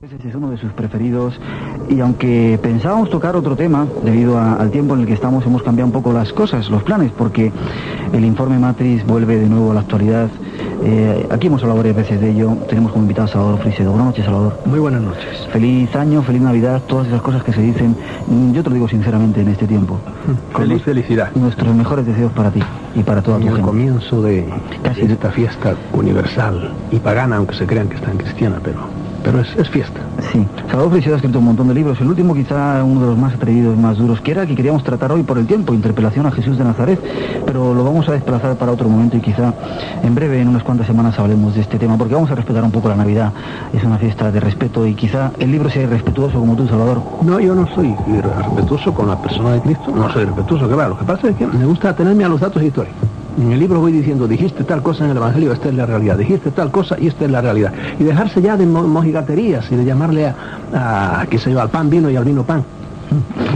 Ese es uno de sus preferidos, y aunque pensábamos tocar otro tema, debido al tiempo en el que estamos, hemos cambiado un poco las cosas, los planes, porque el informe Matrix vuelve de nuevo a la actualidad. Aquí hemos hablado varias veces de ello. Tenemos como invitado a Salvador Frisedo. Buenas noches, Salvador. Muy buenas noches. Feliz año, feliz Navidad, todas esas cosas que se dicen, yo te lo digo sinceramente en este tiempo. Feliz felicidad. Nuestros mejores deseos para ti y para toda tu gente. El comienzo de esta fiesta universal y pagana, aunque se crean que está en cristiana, pero es fiesta. Sí, Salvador Frisedo ha escrito un montón de libros. El último, quizá uno de los más atrevidos, más duros, que era el que queríamos tratar hoy por el tiempo, Interpelación a Jesús de Nazaret, pero lo vamos a desplazar para otro momento y quizá en breve, en unas cuantas semanas, hablemos de este tema, porque vamos a respetar un poco la Navidad. Es una fiesta de respeto y quizá el libro sea irrespetuoso como tú, Salvador. No, yo no soy respetuoso con la persona de Cristo, no soy respetuoso, que va. Lo que pasa es que me gusta atenerme a los datos históricos. En el libro voy diciendo, dijiste tal cosa en el Evangelio, esta es la realidad, dijiste tal cosa y esta es la realidad. Y dejarse ya de mojigaterías y de llamarle qué sé yo, al pan vino y al vino pan.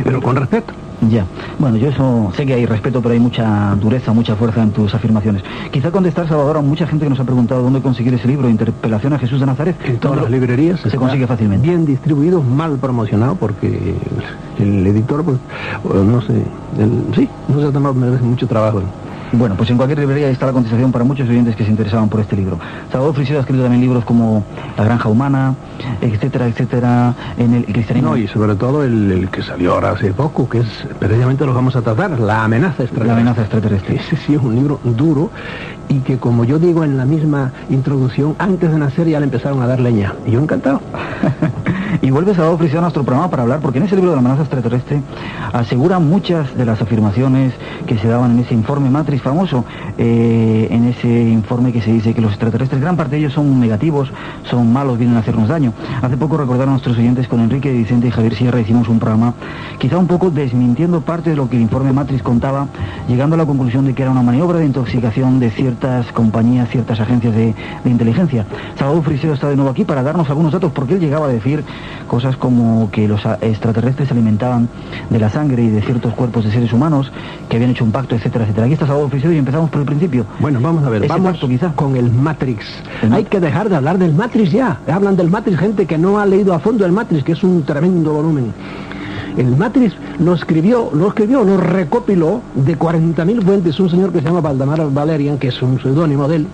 Pero con respeto. Ya, bueno, yo eso sé que hay respeto, pero hay mucha dureza, mucha fuerza en tus afirmaciones. Quizá contestar, Salvador, a mucha gente que nos ha preguntado dónde conseguir ese libro, Interpelación a Jesús de Nazaret. En todas las librerías se consigue fácilmente. Bien distribuido, mal promocionado, porque el editor, pues, no sé, no se ha tomado mucho trabajo. Bueno, pues en cualquier librería está la contestación para muchos oyentes que se interesaban por este libro. Salvador Frisedo ha escrito también libros como La Granja Humana, etcétera, etcétera, en el cristianismo. No, y sobre todo el que salió ahora hace poco, que es, precisamente lo vamos a tratar, La amenaza extraterrestre. La amenaza extraterrestre. Ese sí es un libro duro y que, como yo digo en la misma introducción, antes de nacer ya le empezaron a dar leña. Y yo encantado. Y vuelve Salvador Frisedo a nuestro programa para hablar, porque en ese libro de La amenaza extraterrestre asegura muchas de las afirmaciones que se daban en ese informe Matrix famoso, en ese informe que se dice que los extraterrestres, gran parte de ellos son negativos, son malos, vienen a hacernos daño. Hace poco recordaron a nuestros oyentes con Enrique Vicente y Javier Sierra, hicimos un programa quizá un poco desmintiendo parte de lo que el informe Matrix contaba, llegando a la conclusión de que era una maniobra de intoxicación de ciertas compañías, ciertas agencias de inteligencia. Salvador Frisedo está de nuevo aquí para darnos algunos datos, porque él llegaba a decir cosas como que los extraterrestres se alimentaban de la sangre y de ciertos cuerpos de seres humanos, que habían hecho un pacto, etcétera, etcétera. Aquí está Salvador Frisedo y empezamos por el principio. Bueno, vamos a ver, vamos pacto, quizá con el Matrix. Hay que dejar de hablar del Matrix ya. Hablan del Matrix gente que no ha leído a fondo el Matrix, que es un tremendo volumen. El Matrix lo recopiló de 40.000 fuentes un señor que se llama Valdemar Valerian, que es un seudónimo de él,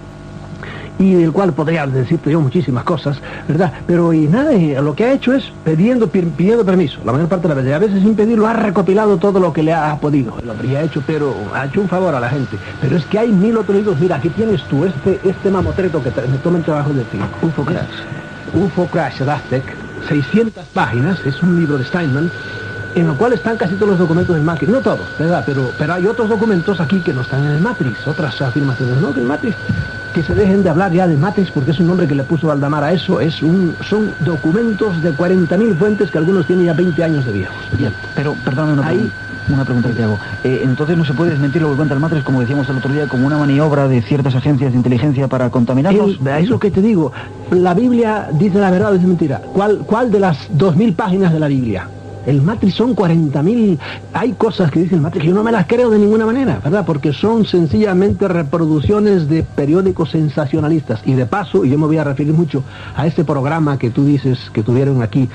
y del cual podría decirte yo muchísimas cosas, ¿verdad? Pero y nada, lo que ha hecho es pidiendo permiso, la mayor parte de las veces, a veces sin pedirlo, ha recopilado todo lo que le ha podido. Lo habría hecho, pero ha hecho un favor a la gente. Pero es que hay 1000 otros libros. Mira, aquí tienes tú este mamotreto que me toma el trabajo de ti. UFO Crash de Aztec, 600 páginas, es un libro de Steinman, en lo cual están casi todos los documentos del Matrix. No todos, ¿verdad? Pero hay otros documentos aquí que no están en el Matrix, otras afirmaciones, ¿no? Que el Matrix, que se dejen de hablar ya de Matrix, porque es un nombre que le puso Valdemar a eso. Son documentos de 40.000 fuentes que algunos tienen ya 20 años de viejos. Bien, pero perdóname una pregunta que te hago. Entonces no se puede desmentir lo que cuenta el Matrix, como decíamos el otro día, como una maniobra de ciertas agencias de inteligencia para contaminarnos. Es lo que te digo. La Biblia dice la verdad o dice mentira. ¿Cuál de las 2.000 páginas de la Biblia? El Matrix son 40.000. Hay cosas que dice el Matrix que yo no me las creo de ninguna manera, ¿verdad? Porque son sencillamente reproducciones de periódicos sensacionalistas. Y de paso, y yo me voy a referir mucho a este programa que tú dices que tuvieron aquí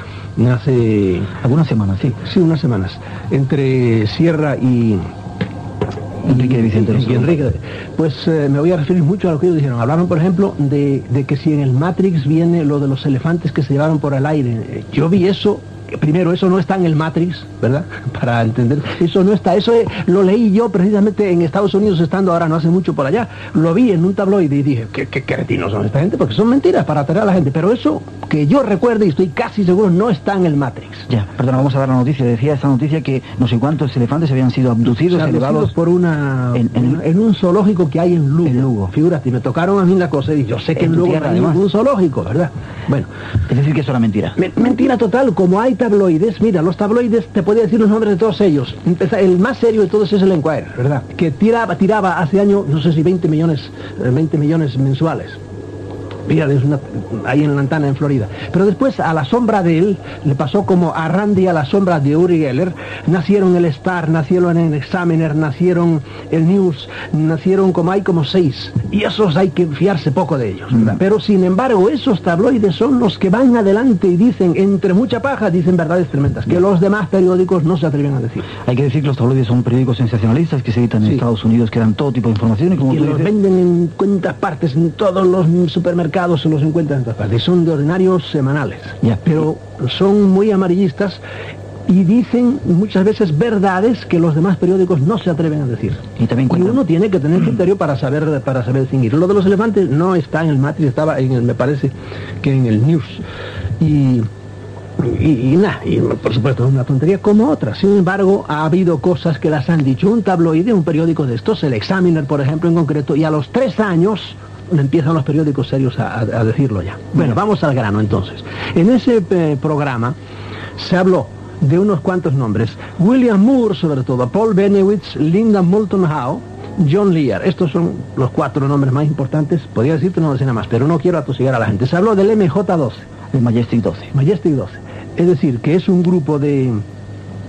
hace algunas semanas, sí. Sí, unas semanas, entre Sierra y Enrique Vicente. Y Enrique, pues me voy a referir mucho a lo que ellos dijeron. Hablaron, por ejemplo, de que si en el Matrix viene lo de los elefantes que se llevaron por el aire. Yo vi eso. Primero, eso no está en el Matrix, ¿verdad? Para entender, eso no está, lo leí yo precisamente en Estados Unidos, estando ahora no hace mucho por allá, lo vi en un tabloide y dije, ¿qué cretinos son esta gente? Porque son mentiras para atraer a la gente, pero eso que yo recuerde y estoy casi seguro no está en el Matrix. Ya, perdona, vamos a dar la noticia. Decía esa noticia que no sé cuántos elefantes habían sido abducidos, elevados por en un zoológico que hay en Lugo. En Lugo, figúrate, me tocaron a mí la cosa y yo sé que en Lugo no hay ningún zoológico, ¿verdad? Bueno, es decir que eso era mentira. Mentira total, como hay tabloides, mira, los tabloides, te podía decir los nombres de todos ellos. El más serio de todos es el Enquirer, ¿verdad? Que tiraba hace años, no sé si 20 millones mensuales. Fíjate, ahí en Lantana, en Florida. Pero después, a la sombra de él, le pasó como a Randy a la sombra de Uri Geller. Nacieron el Star, nacieron el Examiner, nacieron el News, nacieron como 6. Y esos hay que fiarse poco de ellos, ¿verdad? Pero sin embargo, esos tabloides son los que van adelante y dicen, entre mucha paja, dicen verdades tremendas, que los demás periódicos no se atreven a decir. Hay que decir que los tabloides son periódicos sensacionalistas que se editan en Estados Unidos, que dan todo tipo de información y como tú dices, los venden en cuantas partes, en todos los supermercados se los encuentran en todas partes. Son de ordinarios semanales, pero son muy amarillistas y dicen muchas veces verdades que los demás periódicos no se atreven a decir. Y uno tiene que tener criterio para saber distinguir. Lo de los elefantes no está en el Matrix, estaba me parece que en el News. Y por supuesto es una tontería como otra. Sin embargo, ha habido cosas que las han dicho un tabloide, un periódico de estos, el Examiner, por ejemplo, en concreto, y a los 3 años empiezan los periódicos serios a decirlo ya. Bueno, vamos al grano entonces. En ese programa se habló de unos cuantos nombres. William Moore, sobre todo, Paul Benowitz, Linda Moulton Howe, John Lear. Estos son los 4 nombres más importantes. Podría decirte una docena más, pero no quiero atosigar a la gente. Se habló del MJ-12. El Majestic 12. Majestic 12. Es decir, que es un grupo de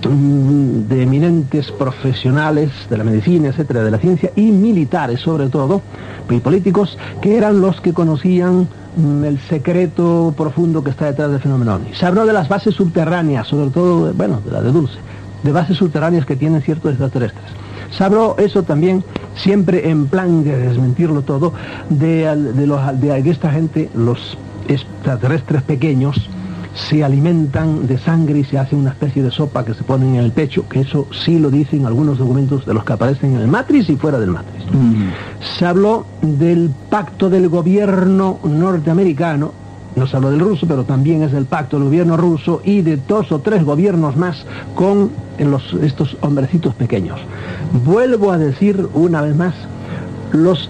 eminentes profesionales de la medicina, etcétera, de la ciencia, y militares sobre todo, y políticos, que eran los que conocían el secreto profundo que está detrás del fenómeno ovni. Se habló de las bases subterráneas, sobre todo, de la de Dulce, de bases subterráneas que tienen ciertos extraterrestres. Se habló eso también, siempre en plan de desmentirlo todo, de esta gente, los extraterrestres pequeños, se alimentan de sangre y se hace una especie de sopa que se ponen en el pecho, que eso sí lo dicen algunos documentos de los que aparecen en el Matrix y fuera del Matrix. Se habló del pacto del gobierno norteamericano, no se habló del ruso, pero también es el pacto del gobierno ruso y de 2 o 3 gobiernos más con estos hombrecitos pequeños. Vuelvo a decir una vez más,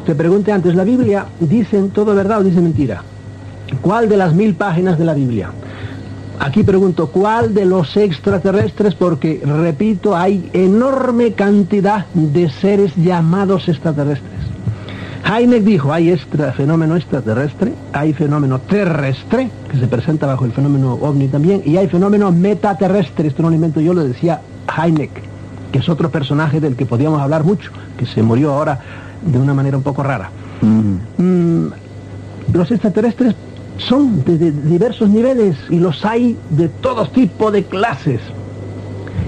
te pregunté antes, ¿la Biblia dicen todo verdad o dice mentira? ¿Cuál de las 1000 páginas de la Biblia? Aquí pregunto, ¿cuál de los extraterrestres? Porque, repito, hay enorme cantidad de seres llamados extraterrestres. Hynek dijo, hay fenómeno extraterrestre, hay fenómeno terrestre, que se presenta bajo el fenómeno ovni también, y hay fenómeno metaterrestre, esto no lo invento yo, lo decía Hynek, que es otro personaje del que podíamos hablar mucho, que se murió ahora de una manera un poco rara. Los extraterrestres son de diversos niveles y los hay de todo tipo de clases.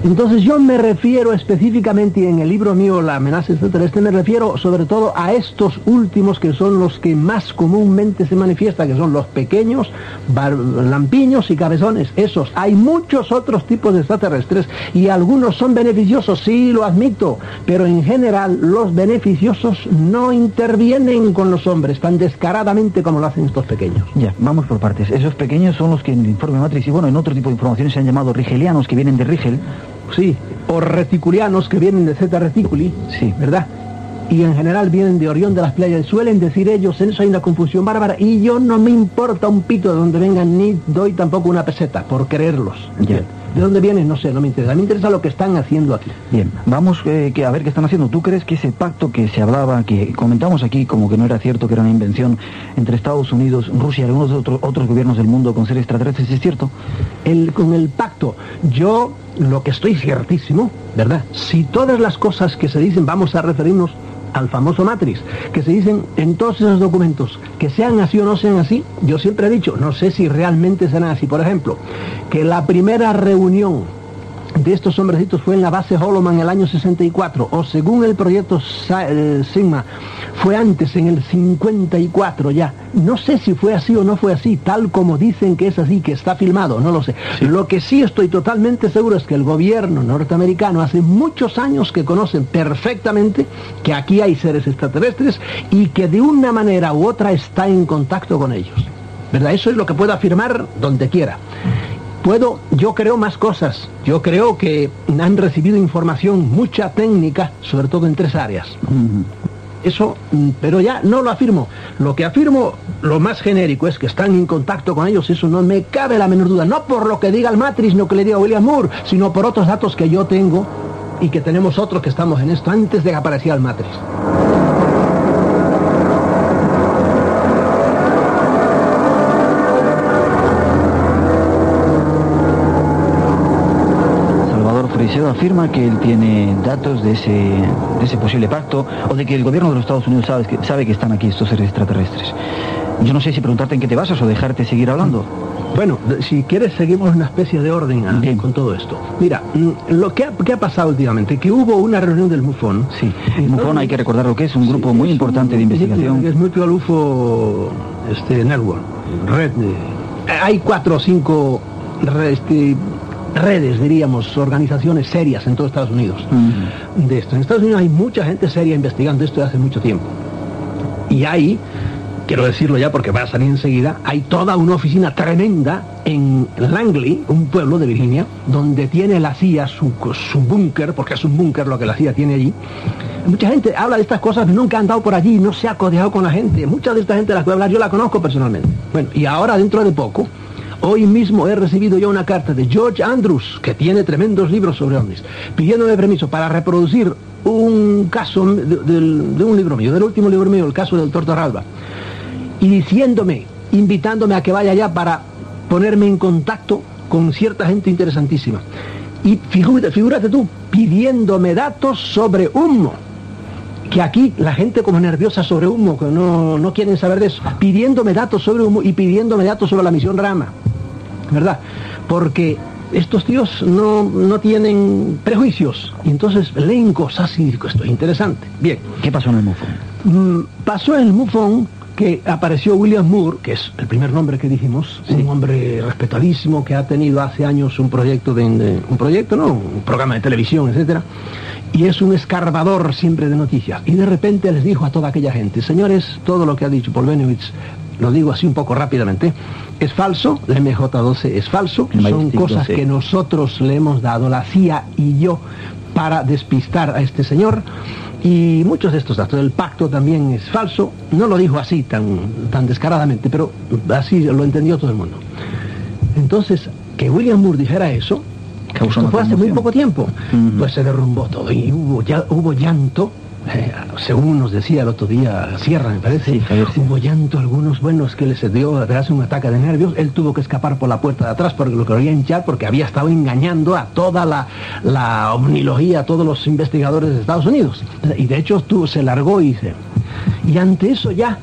Entonces yo me refiero específicamente, y en el libro mío La amenaza extraterrestre, me refiero sobre todo a estos últimos, que son los que más comúnmente se manifiestan, que son los pequeños, lampiños y cabezones. Esos. Hay muchos otros tipos de extraterrestres y algunos son beneficiosos, sí, lo admito, pero en general los beneficiosos no intervienen con los hombres tan descaradamente como lo hacen estos pequeños. Ya, vamos por partes. Esos pequeños son los que en el informe Matrix y en otro tipo de informaciones se han llamado rigelianos, que vienen de Rigel. Sí, o reticulianos, que vienen de Zeta Reticuli, sí, ¿verdad? Y en general vienen de Orión de las Pleiades. Suelen decir ellos, en eso hay una confusión bárbara, y yo no me importa un pito de dónde vengan, ni doy tampoco una peseta por creerlos. Yeah. ¿De dónde vienen? No sé, no me interesa. Me interesa lo que están haciendo aquí. Bien, vamos a ver qué están haciendo. ¿Tú crees que ese pacto que se hablaba, que comentamos aquí como que no era cierto, que era una invención entre Estados Unidos, Rusia y algunos otros gobiernos del mundo con seres extraterrestres, es cierto? Con el pacto, yo lo que estoy ciertísimo, ¿verdad? Si todas las cosas que se dicen, vamos a referirnos al famoso Matrix, que se dicen en todos esos documentos, que sean así o no sean así, yo siempre he dicho, no sé si realmente serán así. Por ejemplo, que la primera reunión de estos hombrecitos fue en la base Holloman en el año 64, o según el proyecto Sigma, fue antes, en el 54 ya. No sé si fue así o no fue así, tal como dicen que es así, que está filmado, no lo sé. Sí. Lo que sí estoy totalmente seguro es que el gobierno norteamericano hace muchos años que conocen perfectamente que aquí hay seres extraterrestres y que de una manera u otra está en contacto con ellos, ¿verdad? Eso es lo que puedo afirmar donde quiera. Yo creo más cosas. Yo creo que han recibido información, mucha técnica, sobre todo en 3 áreas. Eso, pero ya no lo afirmo. Lo que afirmo, lo más genérico, es que están en contacto con ellos. Eso no me cabe la menor duda. No por lo que diga el Matrix, no que le diga William Moore, sino por otros datos que yo tengo y que tenemos otros que estamos en esto antes de que apareciera el Matrix. Caicedo afirma que él tiene datos de ese posible pacto, o de que el gobierno de los Estados Unidos sabe que están aquí estos seres extraterrestres. Yo no sé si preguntarte en qué te basas o dejarte seguir hablando. Bueno, si quieres seguimos una especie de orden con todo esto. Mira, lo que ha pasado últimamente, que hubo una reunión del MUFON. Sí, el MUFON hay que recordar lo que es, un grupo muy importante de investigación. Es Mutual UFO Network, red. Hay 4 o 5 redes, diríamos, organizaciones serias en todo Estados Unidos de esto. En Estados Unidos hay mucha gente seria investigando esto desde hace mucho tiempo. Y hay, quiero decirlo ya porque va a salir enseguida, hay toda una oficina tremenda en Langley, un pueblo de Virginia, donde tiene la CIA su búnker, porque es un búnker lo que la CIA tiene allí. Mucha gente habla de estas cosas, nunca ha andado por allí, no se ha codeado con la gente. Mucha de esta gente de la que voy a hablar yo la conozco personalmente. Bueno, y ahora dentro de poco, hoy mismo he recibido yo una carta de George Andrews, que tiene tremendos libros sobre ovnis, pidiéndome permiso para reproducir un caso de un libro mío, del último libro mío, el caso del Tortorralba, y diciéndome, invitándome a que vaya allá para ponerme en contacto con cierta gente interesantísima. Y figúrate tú, pidiéndome datos sobre humo, que aquí la gente como nerviosa sobre humo, que no quieren saber de eso, pidiéndome datos sobre humo y pidiéndome datos sobre la misión Rama, ¿verdad? Porque estos tíos no tienen prejuicios, y entonces leen cosas y digo, esto es interesante. Bien. ¿Qué pasó en el MUFON? Pasó en el MUFON que apareció William Moore, que es el primer nombre que dijimos, sí. Un hombre respetadísimo que ha tenido hace años un programa de televisión, etcétera, y es un escarbador siempre de noticias. Y de repente les dijo a toda aquella gente, señores, todo lo que ha dicho Paul Bennewitz, lo digo así un poco rápidamente, es falso, la MJ-12 es falso, son cosas que nosotros le hemos dado, la CIA y yo, para despistar a este señor. Y muchos de estos datos, el pacto también es falso. No lo dijo así tan descaradamente, pero así lo entendió todo el mundo. Entonces, que William Moore dijera eso, esto fue hace muy poco tiempo, pues se derrumbó todo y hubo llanto. Según nos decía el otro día Sierra, me parece, sí, hubo llanto, algunos buenos que les dio un ataque de nervios. Él tuvo que escapar por la puerta de atrás porque lo quería hinchar, porque había estado engañando a toda la omnilogía, a todos los investigadores de Estados Unidos. Y de hecho se largó y ante eso ya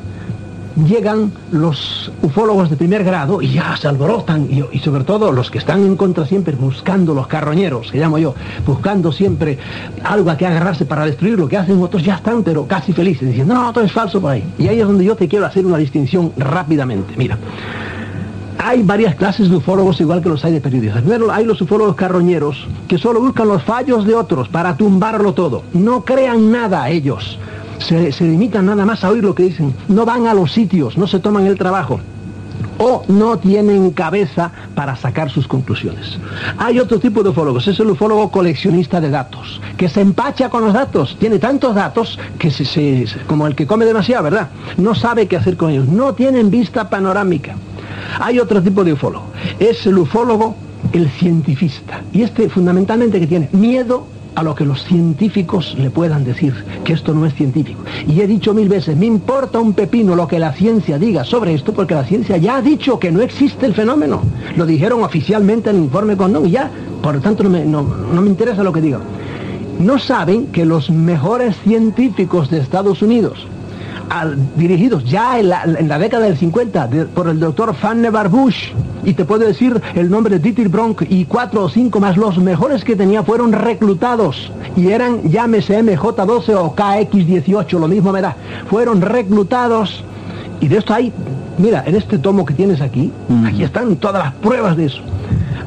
llegan los ufólogos de primer grado y ya se alborotan, y sobre todo los que están en contra siempre buscando, los carroñeros, que llamo yo, buscando siempre algo a que agarrarse para destruir lo que hacen otros, ya están pero casi felices, diciendo, no, todo es falso por ahí. Y ahí es donde yo te quiero hacer una distinción rápidamente. Mira, hay varias clases de ufólogos igual que los hay de periodistas. Primero hay los ufólogos carroñeros que solo buscan los fallos de otros para tumbarlo todo. No crean nada ellos. Se limitan nada más a oír lo que dicen, no van a los sitios, no se toman el trabajo, o no tienen cabeza para sacar sus conclusiones. Hay otro tipo de ufólogos, es el ufólogo coleccionista de datos, que se empacha con los datos, tiene tantos datos que como el que come demasiado, ¿verdad? No sabe qué hacer con ellos, no tienen vista panorámica. Hay otro tipo de ufólogo, es el ufólogo, el cientifista, y este fundamentalmente que tiene miedo a lo que los científicos le puedan decir, que esto no es científico. Y he dicho 1000 veces, me importa un pepino lo que la ciencia diga sobre esto, porque la ciencia ya ha dicho que no existe el fenómeno. Lo dijeron oficialmente en el informe Condon y ya, por lo tanto no me interesa lo que digan. No saben que los mejores científicos de Estados Unidos, dirigidos ya en la década del 50 por el doctor Vannevar Bush, y te puedo decir el nombre de Dieter Bronk y 4 o 5 más, los mejores que tenía fueron reclutados y eran, llámese MJ-12 o KX-18, lo mismo me da, fueron reclutados. Y de esto hay, mira, en este tomo que tienes aquí, aquí están todas las pruebas de eso.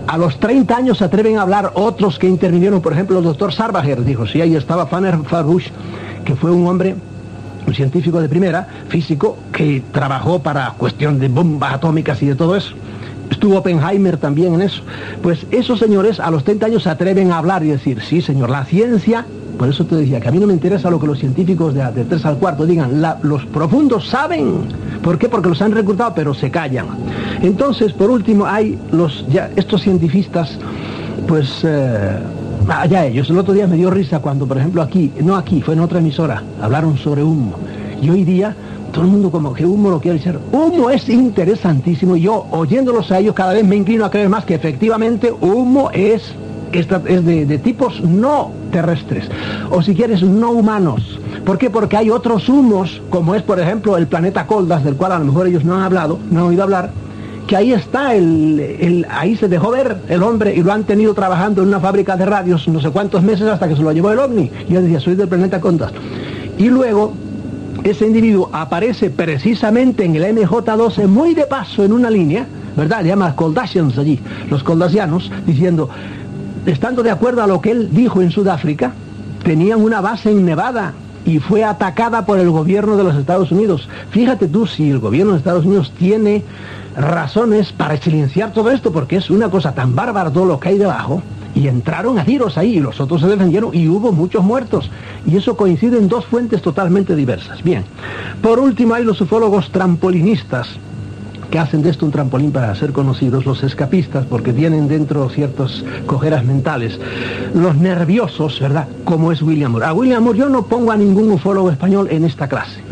A los 30 años se atreven a hablar otros que intervinieron, por ejemplo el doctor Sarbacher dijo, sí, ahí estaba Vannevar Bush, que fue un hombre, un científico de primera, físico, que trabajó para cuestión de bombas atómicas y de todo eso. Estuvo Oppenheimer también en eso. Pues esos señores a los 30 años se atreven a hablar y decir, sí señor, la ciencia, por eso te decía que a mí no me interesa lo que los científicos de 3 al 4 digan, los profundos saben. ¿Por qué? Porque los han reclutado, pero se callan. Entonces, por último, hay estos cientifistas, pues... ya ellos, el otro día me dio risa cuando, por ejemplo, fue en otra emisora, hablaron sobre humo. Y hoy día, todo el mundo como que humo lo quiere decir. Humo es interesantísimo y yo, oyéndolos a ellos, cada vez me inclino a creer más que efectivamente humo es Esta es de tipos no terrestres, o si quieres, no humanos. ¿Por qué? Porque hay otros humos, como es, por ejemplo, el planeta Koldas, del cual a lo mejor ellos no han hablado, no han oído hablar, que ahí está, ahí se dejó ver el hombre y lo han tenido trabajando en una fábrica de radios no sé cuántos meses hasta que se lo llevó el ovni. Y yo decía, soy del planeta Koldas. Y luego, ese individuo aparece precisamente en el MJ12, muy de paso en una línea, ¿verdad? Le llaman Koldasians allí, los koldasianos, diciendo, estando de acuerdo a lo que él dijo en Sudáfrica, tenían una base en Nevada y fue atacada por el gobierno de los Estados Unidos. Fíjate tú si el gobierno de Estados Unidos tiene razones para silenciar todo esto, porque es una cosa tan bárbara todo lo que hay debajo, y entraron a tiros ahí y los otros se defendieron y hubo muchos muertos, y eso coincide en dos fuentes totalmente diversas. Bien, por último hay los ufólogos trampolinistas, que hacen de esto un trampolín para ser conocidos, los escapistas, porque tienen dentro ciertas cojeras mentales, los nerviosos, ¿verdad?, como es William Moore. A William Moore yo no pongo a ningún ufólogo español en esta clase,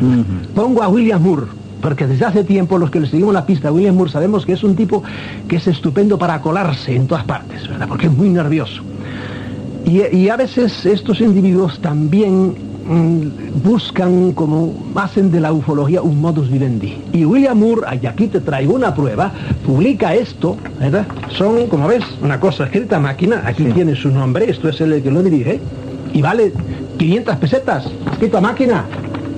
pongo a William Moore, porque desde hace tiempo los que le seguimos la pista a William Moore sabemos que es un tipo que es estupendo para colarse en todas partes, ¿verdad?, porque es muy nervioso. Y a veces estos individuos también buscan, como hacen de la ufología un modus vivendi. Y William Moore, y aquí te traigo una prueba, publica esto, ¿verdad? Son, como ves, una cosa escrita a máquina, aquí tiene su nombre, esto es el que lo dirige, y vale 500 pesetas, escrito a máquina.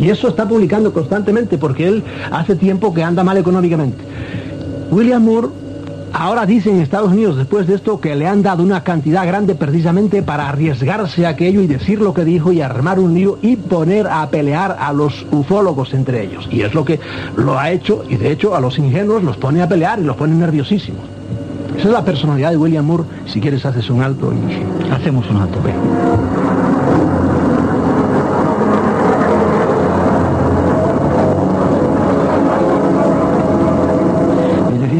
Y eso está publicando constantemente porque él hace tiempo que anda mal económicamente. William Moore ahora dice en Estados Unidos, después de esto, que le han dado una cantidad grande precisamente para arriesgarse a aquello y decir lo que dijo y armar un lío y poner a pelear a los ufólogos entre ellos. Y es lo que lo ha hecho, y de hecho a los ingenuos los pone a pelear y los pone nerviosísimos. Esa es la personalidad de William Moore. Si quieres haces un alto. Hacemos un alto.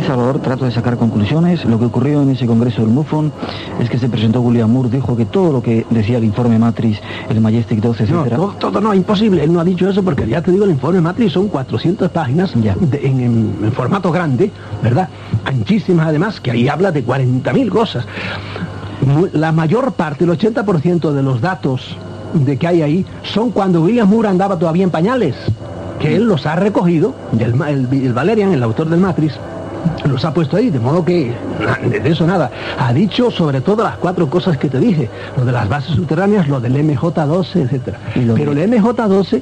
Salvador, trato de sacar conclusiones. Lo que ocurrió en ese congreso del MUFON es que se presentó William Moore, dijo que todo lo que decía el informe Matrix, el Majestic 12, etcétera. No, todo no, imposible. Él no ha dicho eso porque ya te digo, el informe Matrix son 400 páginas en formato grande, ¿verdad? Anchísimas además, que ahí habla de 40.000 cosas. La mayor parte, el 80% de los datos de que hay ahí son cuando William Moore andaba todavía en pañales, que él los ha recogido, el Valerian, el autor del Matrix, los ha puesto ahí, de modo que de eso nada. Ha dicho sobre todo las 4 cosas que te dije, lo de las bases subterráneas, lo del MJ12, etcétera. Pero el MJ12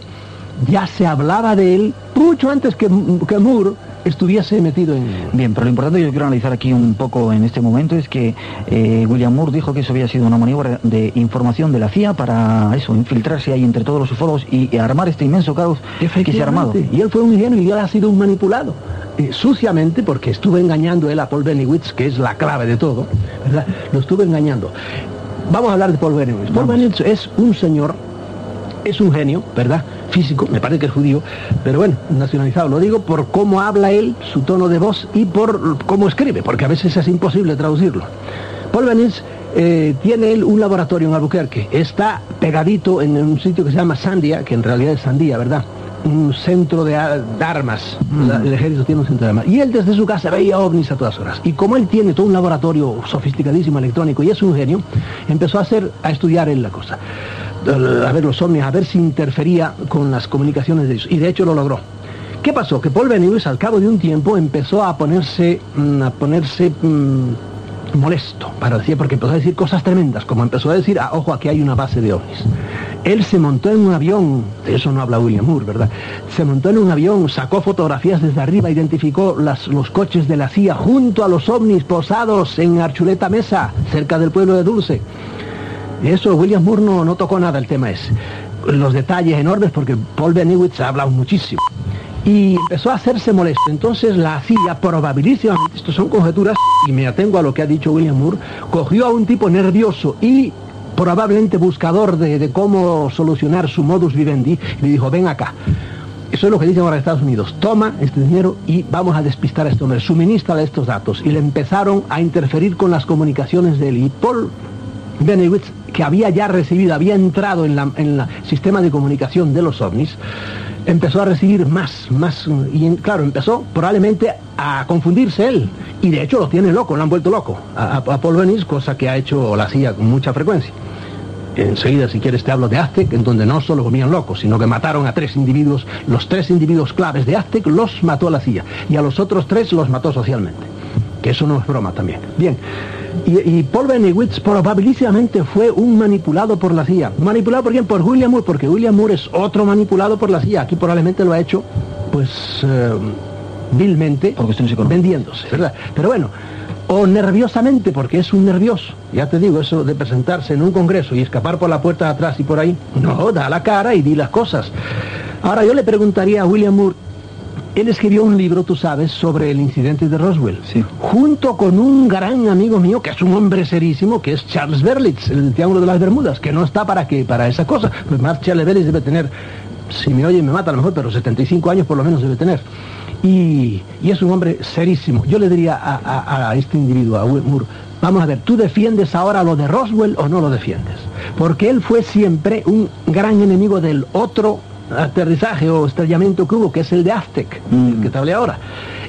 ya se hablaba de él mucho antes que Moore estuviese metido en... Bien, pero lo importante que yo quiero analizar aquí un poco en este momento es que William Moore dijo que eso había sido una maniobra de información de la CIA para eso, infiltrarse ahí entre todos los ufólogos y armar este inmenso caos que se ha armado. Y él fue un ingenuo y él ha sido un manipulado. Suciamente, porque estuvo engañando él a Paul Bennewitz, que es la clave de todo, ¿verdad? Lo estuvo engañando. Vamos a hablar de Paul Bennewitz. Paul Bennewitz es un señor, es un genio, ¿verdad? Físico, me parece que es judío, pero bueno, nacionalizado. Lo digo por cómo habla él, su tono de voz y por cómo escribe, porque a veces es imposible traducirlo. Paul Bennewitz tiene él un laboratorio en Albuquerque, está pegadito en un sitio que se llama Sandia, que en realidad es Sandía, ¿verdad? Un centro de armas, el ejército tiene un centro de armas, y él desde su casa veía ovnis a todas horas, y como él tiene todo un laboratorio sofisticadísimo electrónico y es un genio, empezó a estudiar él la cosa, a ver los ovnis, a ver si interfería con las comunicaciones de ellos, y de hecho lo logró. ¿Qué pasó? Que Paul Bennewitz al cabo de un tiempo empezó a ponerse molesto, para decir, porque empezó a decir cosas tremendas, como empezó a decir, ojo, aquí hay una base de ovnis. Él se montó en un avión, de eso no habla William Moore, ¿verdad? Se montó en un avión, sacó fotografías desde arriba, identificó los coches de la CIA junto a los ovnis posados en Archuleta Mesa, cerca del pueblo de Dulce. Eso William Moore no tocó nada el tema ese. Los detalles enormes, porque Paul Bennewitz ha hablado muchísimo. Y empezó a hacerse molesto. Entonces la CIA, probabilísimamente, esto son conjeturas, y me atengo a lo que ha dicho William Moore, cogió a un tipo nervioso y probablemente buscador de cómo solucionar su modus vivendi, y le dijo, ven acá. Eso es lo que dicen ahora Estados Unidos. Toma este dinero y vamos a despistar a este hombre. Suministra estos datos. Y le empezaron a interferir con las comunicaciones de él. Y Paul Bennewitz, que había ya recibido, había entrado en el sistema de comunicación de los ovnis, empezó a recibir más, y claro, empezó probablemente a confundirse él, y de hecho lo tiene loco, lo han vuelto loco a Paul Vennis, cosa que ha hecho o la hacía con mucha frecuencia. Enseguida, si quieres, te hablo de Aztec, en donde no solo volvían locos, sino que mataron a 3 individuos, los 3 individuos claves de Aztec los mató la CIA, y a los otros 3 los mató socialmente, que eso no es broma también. Bien, y Paul Bennewitz probabilísimamente fue un manipulado por la CIA. ¿Manipulado por quién? Por William Moore, porque William Moore es otro manipulado por la CIA. Aquí probablemente lo ha hecho, pues, vilmente, vendiéndose, ¿verdad? Pero bueno, o nerviosamente, porque es un nervioso. Ya te digo, eso de presentarse en un congreso y escapar por la puerta de atrás y por ahí, no, da la cara y di las cosas. Ahora yo le preguntaría a William Moore, él escribió un libro, tú sabes, sobre el incidente de Roswell, sí, junto con un gran amigo mío, que es un hombre serísimo, que es Charles Berlitz, el Triángulo de las Bermudas, que no está para esa cosa. Pues más Charles Berlitz debe tener, si me oye me mata a lo mejor, pero 75 años por lo menos debe tener. Y es un hombre serísimo. Yo le diría a este individuo, a Will Moore, vamos a ver, ¿tú defiendes ahora lo de Roswell o no lo defiendes? Porque él fue siempre un gran enemigo del otro aterrizaje o estrellamiento que hubo, que es el de Aztec, el que te hablé ahora.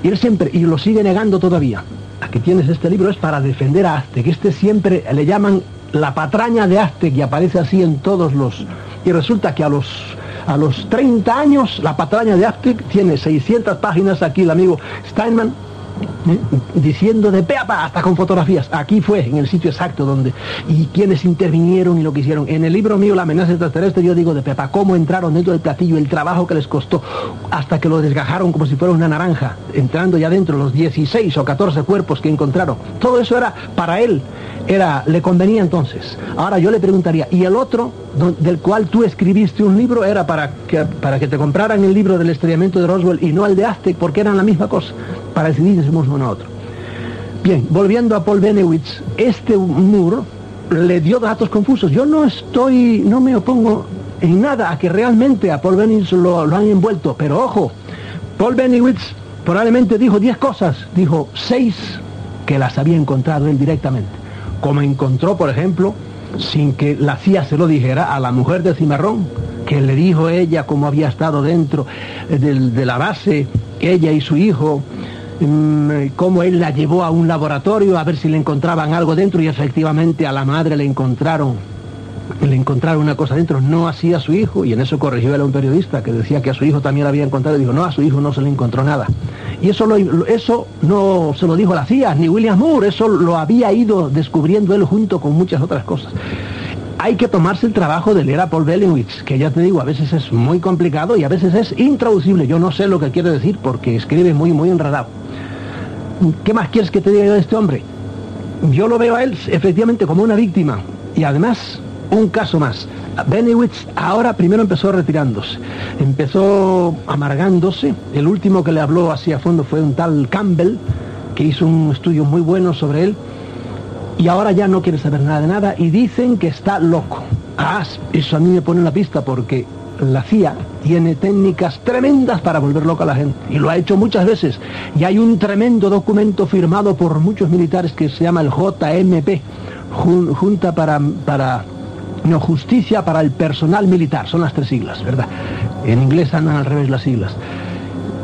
Y él siempre, y lo sigue negando todavía. Aquí tienes este libro, es para defender a Aztec. Este siempre le llaman la patraña de Aztec y aparece así en todos los... Y resulta que a los 30 años, la patraña de Aztec tiene 600 páginas, aquí el amigo Steinman, diciendo de pe a pa, hasta con fotografías. Aquí fue, en el sitio exacto donde, y quienes intervinieron y lo que hicieron. En el libro mío, La amenaza extraterrestre, yo digo de pe a pa, cómo entraron dentro del platillo, el trabajo que les costó, hasta que lo desgajaron como si fuera una naranja, entrando ya dentro los 16 o 14 cuerpos que encontraron. Todo eso era, para él, le convenía entonces. Ahora yo le preguntaría, ¿y el otro, del cual tú escribiste un libro, era para que te compraran el libro del estrellamiento de Roswell y no el de Aztec, porque eran la misma cosa, para decidir si somos uno a otro? Bien, volviendo a Paul Bennewitz, este Moore le dio datos confusos. Yo no me opongo en nada a que realmente a Paul Bennewitz lo han envuelto, pero ojo, Paul Bennewitz probablemente dijo 10 cosas, dijo 6 que las había encontrado él directamente, como encontró, por ejemplo, sin que la CIA se lo dijera, a la mujer de Cimarrón, que le dijo ella cómo había estado dentro de la base, ella y su hijo, cómo él la llevó a un laboratorio a ver si le encontraban algo dentro, y efectivamente a la madre le encontraron una cosa dentro, no así a su hijo, y en eso corrigió él a un periodista que decía que a su hijo también la había encontrado, y dijo, no, a su hijo no se le encontró nada. Y eso no se lo dijo la CIA, ni William Moore, eso lo había ido descubriendo él junto con muchas otras cosas. Hay que tomarse el trabajo de leer a Paul Bennewitz, que ya te digo, a veces es muy complicado y a veces es intraducible. Yo no sé lo que quiere decir porque escribe muy, muy enredado. ¿Qué más quieres que te diga yo de este hombre? Yo lo veo a él efectivamente como una víctima, y además un caso más. Bennewitz ahora primero empezó retirándose, empezó amargándose. El último que le habló así a fondo fue un tal Campbell, que hizo un estudio muy bueno sobre él, y ahora ya no quiere saber nada de nada, y dicen que está loco. Eso a mí me pone en la pista, porque la CIA tiene técnicas tremendas para volver loca a la gente, y lo ha hecho muchas veces, y hay un tremendo documento firmado por muchos militares que se llama el JMP, Justicia para el Personal Militar, son las 3 siglas, ¿verdad? En inglés andan al revés las siglas.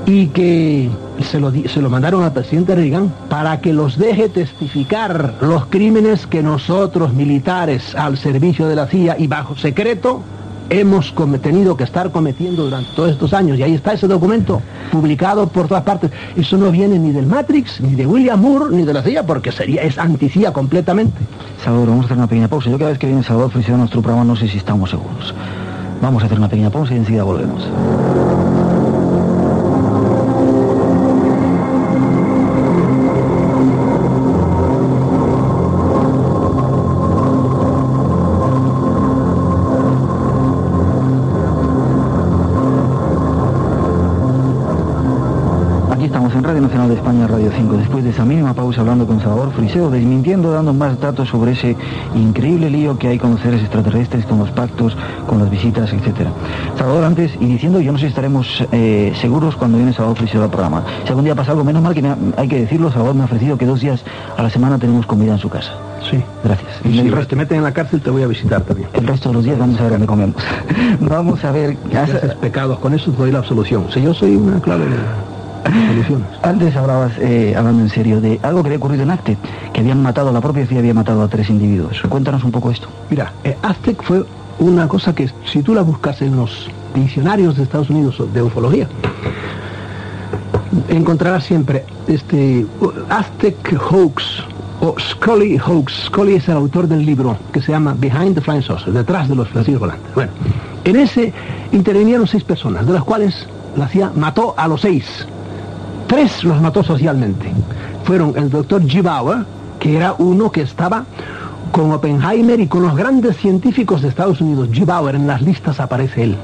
Y que se lo mandaron al presidente Reagan para que los deje testificar los crímenes que nosotros, militares, al servicio de la CIA y bajo secreto, hemos tenido que estar cometiendo durante todos estos años. Y ahí está ese documento, publicado por todas partes. Eso no viene ni del Matrix, ni de William Moore, ni de la CIA, porque es anti-CIA completamente. Salvador, vamos a hacer una pequeña pausa. Yo cada vez que viene Salvador Fricción a nuestro programa no sé si estamos seguros. Vamos a hacer una pequeña pausa y enseguida volvemos. Aquí estamos en Radio Nacional de España, Radio 5 de después de esa mínima pausa, hablando con Salvador Frisseo, desmintiendo, dando más datos sobre ese increíble lío que hay con los seres extraterrestres, con los pactos, con las visitas, etcétera. Salvador, antes, y diciendo, yo no sé si estaremos seguros cuando viene Salvador Frisseo al programa. Si algún día pasa algo, menos mal que hay que decirlo, Salvador me ha ofrecido que 2 días a la semana tenemos comida en su casa. Sí. Gracias. Y si te meten en la cárcel, te voy a visitar también. El resto de los días vamos a ver dónde comemos. Vamos a ver... Si haces pecados, con eso te doy la absolución. Si yo soy una clave de soluciones. Antes hablabas, hablando en serio, de algo que había ocurrido en Aztec, que habían matado, la propia CIA había matado a 3 individuos. Cuéntanos un poco esto. Mira, Aztec fue una cosa que, si tú la buscas en los diccionarios de Estados Unidos de ufología, encontrarás siempre Aztec Hoax o Scully Hoax. Scully es el autor del libro que se llama Behind the Flying Saucers, detrás de los platillos volantes. Bueno, en ese intervinieron 6 personas, de las cuales la CIA mató a los 6. 3 los mató socialmente. Fueron el doctor G. Bauer, que era uno que estaba con Oppenheimer y con los grandes científicos de Estados Unidos. G. Bauer, en las listas aparece él.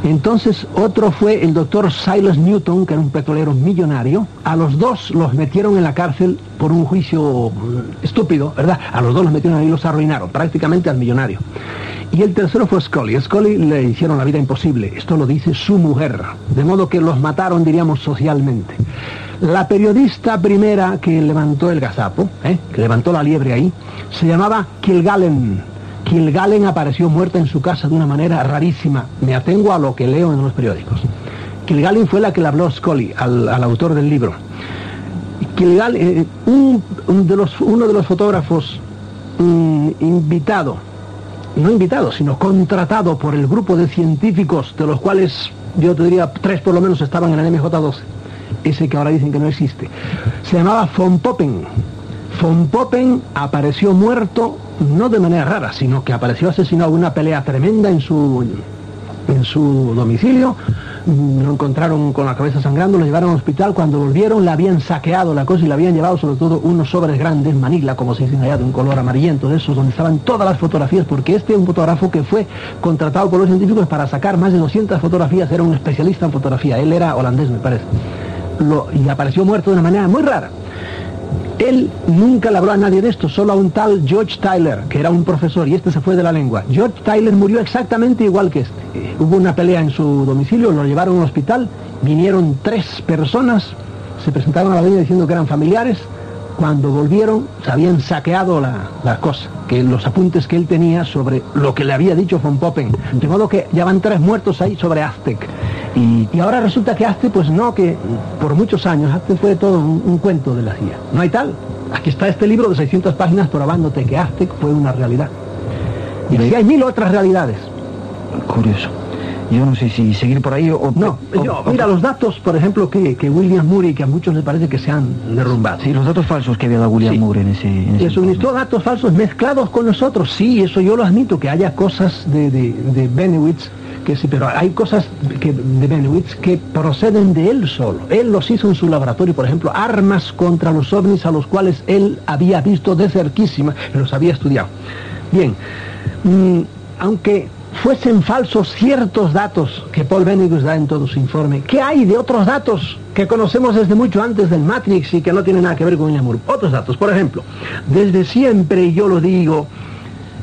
Entonces otro fue el doctor Silas Newton, que era un petrolero millonario. A los 2 los metieron en la cárcel por un juicio estúpido, ¿verdad? A los 2 los metieron ahí y los arruinaron, prácticamente al millonario. Y el tercero fue Scully. A Scully le hicieron la vida imposible. Esto lo dice su mujer. De modo que los mataron, diríamos, socialmente. La periodista primera que levantó el gazapo, que levantó la liebre ahí, se llamaba Kilgallen. Kilgallen apareció muerta en su casa de una manera rarísima. Me atengo a lo que leo en los periódicos. Kilgallen fue la que le habló a Scully, al autor del libro. Kilgallen, uno de los fotógrafos sino contratado por el grupo de científicos, de los cuales yo te diría 3 por lo menos estaban en el MJ-12, ese que ahora dicen que no existe, se llamaba von Poppen. Von Poppen apareció muerto, no de manera rara, sino que apareció asesinado en una pelea tremenda en su domicilio. Lo encontraron con la cabeza sangrando, lo llevaron al hospital. Cuando volvieron le habían saqueado la cosa y le habían llevado sobre todo unos sobres grandes, Manila, como se dicen allá, de un color amarillento de esos, donde estaban todas las fotografías, porque este es un fotógrafo que fue contratado por los científicos para sacar más de 200 fotografías, era un especialista en fotografía, él era holandés, me parece. Y apareció muerto de una manera muy rara. Él nunca le habló a nadie de esto, solo a un tal George Tyler, que era un profesor, y este se fue de la lengua. George Tyler murió exactamente igual que este. Hubo una pelea en su domicilio, lo llevaron a un hospital, vinieron 3 personas, se presentaron a la línea diciendo que eran familiares. Cuando volvieron, se habían saqueado la cosa, que los apuntes que él tenía sobre lo que le había dicho von Poppen. De modo que ya van 3 muertos ahí sobre Aztec. Y ahora resulta que Aztec, pues no, que por muchos años Aztec fue todo un cuento de la CIA. No hay tal. Aquí está este libro de 600 páginas probándote que Aztec fue una realidad. Y así hay 1000 otras realidades. Curioso. Yo no sé si seguir por ahí o... No, mira, los datos, por ejemplo, que William Murray, que a muchos les parece que se han derrumbado. Sí, los datos falsos que había dado William Murray en ese le suministró datos falsos mezclados con nosotros. Sí, eso yo lo admito, que haya cosas de Benowitz, que sí, pero hay cosas de Benowitz que proceden de él solo. Él los hizo en su laboratorio, por ejemplo, armas contra los ovnis a los cuales él había visto de cerquísima, los había estudiado. Bien, aunque fuesen falsos ciertos datos que Paul Benowitz da en todo su informe, ¿qué hay de otros datos que conocemos desde mucho antes del Matrix y que no tienen nada que ver con William Murray? Otros datos, por ejemplo, desde siempre yo lo digo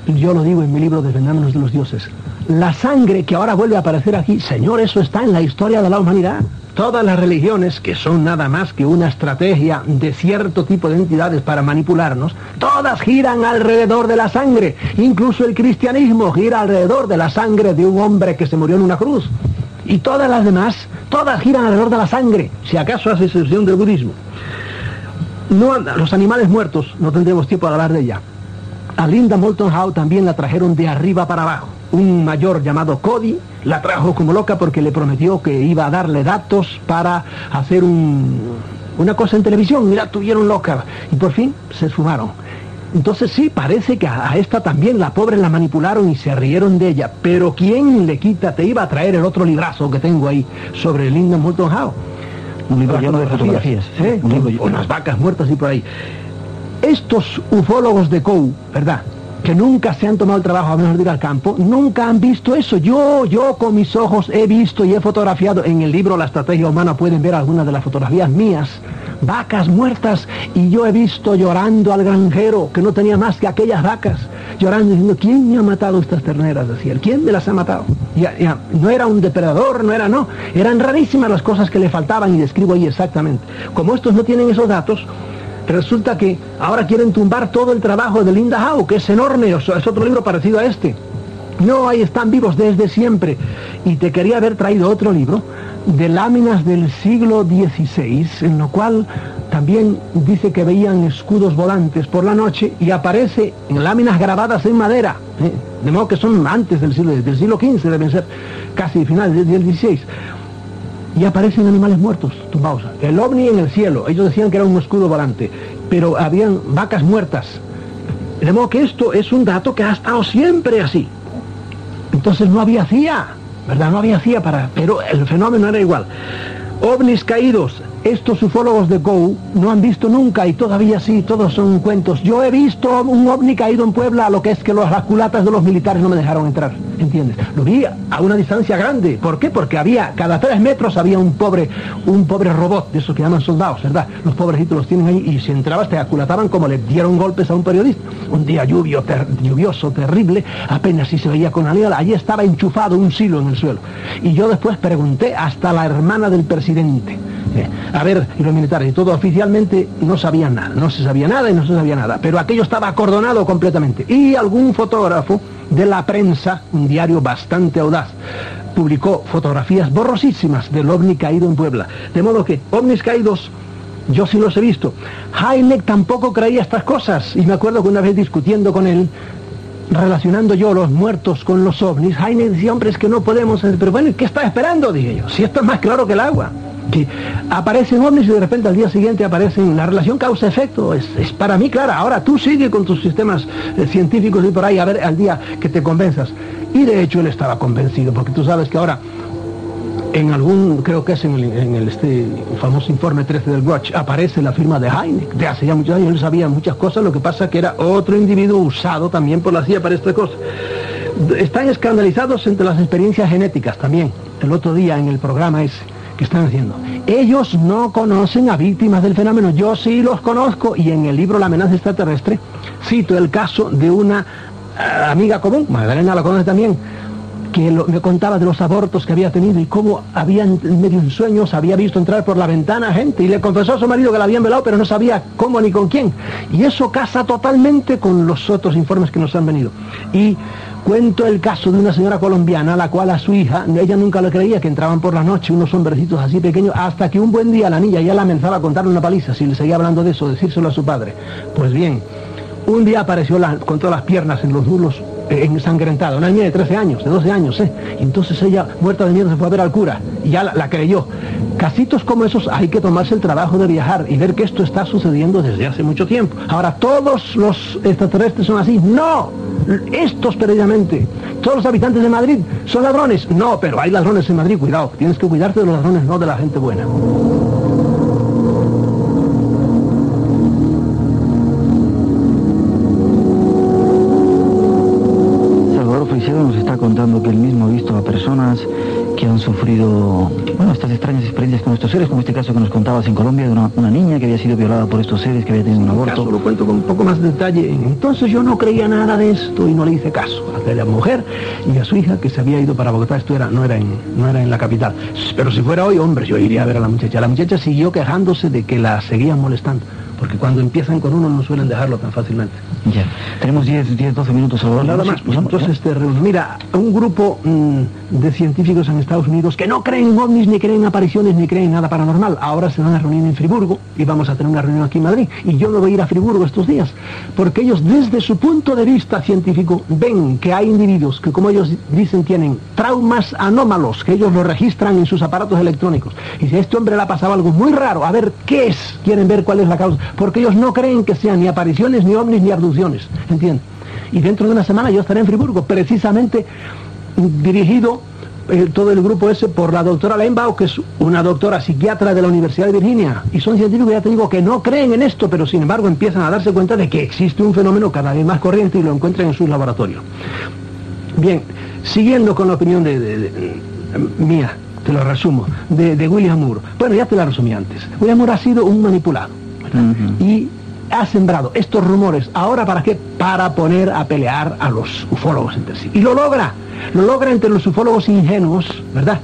en mi libro Desvendándonos de los dioses, la sangre que ahora vuelve a aparecer aquí, señor, eso está en la historia de la humanidad. Todas las religiones, que son nada más que una estrategia de cierto tipo de entidades para manipularnos, todas giran alrededor de la sangre. Incluso el cristianismo gira alrededor de la sangre de un hombre que se murió en una cruz. Y todas las demás, todas giran alrededor de la sangre, si acaso hace excepción del budismo. No, los animales muertos, no tendremos tiempo de hablar de ella. A Linda Moulton Howe también la trajeron de arriba para abajo. Un mayor llamado Cody la trajo como loca porque le prometió que iba a darle datos para hacer una cosa en televisión, y la tuvieron loca. Y por fin se esfumaron. Entonces sí, parece que a esta también la pobre la manipularon y se rieron de ella. Pero ¿quién le quita? Te iba a traer el otro librazo que tengo ahí sobre Linda Moulton Howe. Un libro lleno de fotografías. Un libro, unas vacas muertas y por ahí. Estos ufólogos de Coe, ¿verdad?, que nunca se han tomado el trabajo, a mejor de ir al campo, nunca han visto eso. Yo con mis ojos he visto y he fotografiado. En el libro La Estrategia Humana pueden ver algunas de las fotografías mías vacas muertas, y yo he visto llorando al granjero que no tenía más que aquellas vacas, llorando diciendo, ¿quién me ha matado estas terneras? Decía él, ¿quién me las ha matado? Ya, no era un depredador, eran rarísimas las cosas que le faltaban, y describo ahí exactamente. Como estos no tienen esos datos, resulta que ahora quieren tumbar todo el trabajo de Linda Howe, que es enorme, es otro libro parecido a este. No, ahí están vivos desde siempre. Y te quería haber traído otro libro de láminas del siglo XVI, en lo cual también dice que veían escudos volantes por la noche, y aparece en láminas grabadas en madera, de modo que son antes del siglo XV, deben ser casi finales del XVI. Y aparecen animales muertos, tumbados. El ovni en el cielo, ellos decían que era un escudo volante, pero habían vacas muertas. De modo que esto es un dato que ha estado siempre así. Entonces no había CIA, ¿verdad? No había CIA pero el fenómeno era igual. OVNIs caídos, estos ufólogos de Go no han visto nunca, y todavía sí, todos son cuentos. Yo he visto un ovni caído en Puebla, lo que es que las culatas de los militares no me dejaron entrar, ¿entiendes? Lo vi a una distancia grande. ¿Por qué? Porque cada 3 metros había un pobre robot, de esos que llaman soldados, ¿verdad? Los pobrecitos los tienen ahí, y si entrabas te aculataban como le dieron golpes a un periodista. Un día lluvioso, terrible, apenas si se veía con alía, allí estaba enchufado un silo en el suelo. Y yo después pregunté hasta la hermana del presidente. A ver, y los militares, y todo oficialmente no sabían nada, no se sabía nada, pero aquello estaba acordonado completamente. Y algún fotógrafo de la prensa, un diario bastante audaz, publicó fotografías borrosísimas del ovni caído en Puebla. De modo que ovnis caídos, yo sí los he visto. Hynek tampoco creía estas cosas, y me acuerdo que una vez discutiendo con él, relacionando yo los muertos con los ovnis, Hynek decía, hombre, es que no podemos, pero bueno, ¿qué está esperando? Dije yo, si esto es más claro que el agua. Que aparecen ovnis y de repente al día siguiente aparecen, la relación causa-efecto es para mí clara. Ahora tú sigue con tus sistemas científicos y por ahí, a ver al día que te convenzas. Y de hecho él estaba convencido, porque tú sabes que ahora en algún, creo que es en el famoso informe 13 del Watch, aparece la firma de Hynek. De hace ya muchos años él sabía muchas cosas, lo que pasa que era otro individuo usado también por la CIA para esta cosa. Están escandalizados entre las experiencias genéticas también. El otro día en el programa ese que están haciendo. Ellos no conocen a víctimas del fenómeno, yo sí los conozco, y en el libro La amenaza extraterrestre cito el caso de una amiga común, Magdalena la conoce también, que me contaba de los abortos que había tenido y cómo habían medio en sueños, había visto entrar por la ventana gente, y le confesó a su marido que la habían violado, pero no sabía cómo ni con quién. Y eso casa totalmente con los otros informes que nos han venido. Y cuento el caso de una señora colombiana a la cual a su hija, ella nunca le creía que entraban por la noche unos hombrecitos así pequeños, hasta que un buen día la niña ya la amenazaba a contarle una paliza si le seguía hablando de eso, decírselo a su padre. Pues bien, un día apareció con todas las piernas en los muslos ensangrentada, una niña de 13 años, de 12 años, y entonces ella, muerta de miedo, se fue a ver al cura, y ya la creyó. Casitos como esos hay que tomarse el trabajo de viajar y ver que esto está sucediendo desde hace mucho tiempo. Ahora, ¿todos los extraterrestres son así? ¡No! Estos precisamente. ¿Todos los habitantes de Madrid son ladrones? No, pero hay ladrones en Madrid, cuidado. Tienes que cuidarte de los ladrones, no de la gente buena. Nos está contando que él mismo ha visto a personas que han sufrido, bueno, estas extrañas experiencias con estos seres, como este caso que nos contabas en Colombia de una niña que había sido violada por estos seres, que había tenido un aborto. Caso lo cuento con un poco más de detalle. Entonces yo no creía nada de esto y no le hice caso a aquella mujer y a su hija que se había ido para Bogotá. Esto no era en la capital. Pero si fuera hoy, hombre, yo iría a ver a la muchacha. La muchacha siguió quejándose de que la seguían molestando, porque cuando empiezan con uno no suelen dejarlo tan fácilmente. Ya, tenemos 12 minutos, Salvador. Nada más, pues entonces mira, un grupo de científicos en Estados Unidos que no creen en ovnis, ni creen en apariciones, ni creen en nada paranormal, ahora se van a reunir en Friburgo y vamos a tener una reunión aquí en Madrid, y yo me voy a ir a Friburgo estos días, porque ellos desde su punto de vista científico ven que hay individuos que, como ellos dicen, tienen traumas anómalos, que ellos lo registran en sus aparatos electrónicos, y si a este hombre le ha pasado algo muy raro, a ver qué es, quieren ver cuál es la causa, porque ellos no creen que sean ni apariciones, ni ovnis, ni abducciones, ¿entiendes? Y dentro de una semana yo estaré en Friburgo, precisamente dirigido todo el grupo ese por la doctora Lembaugh, que es una doctora psiquiatra de la Universidad de Virginia, y son científicos, ya te digo, que no creen en esto, pero sin embargo empiezan a darse cuenta de que existe un fenómeno cada vez más corriente y lo encuentran en sus laboratorios. Bien, siguiendo con la opinión mía, te lo resumo, de William Moore. Bueno, ya te la resumí antes. William Moore ha sido un manipulado, y ha sembrado estos rumores. ¿Ahora para qué? Para poner a pelear a los ufólogos entre sí. Y lo logra entre los ufólogos ingenuos, ¿verdad?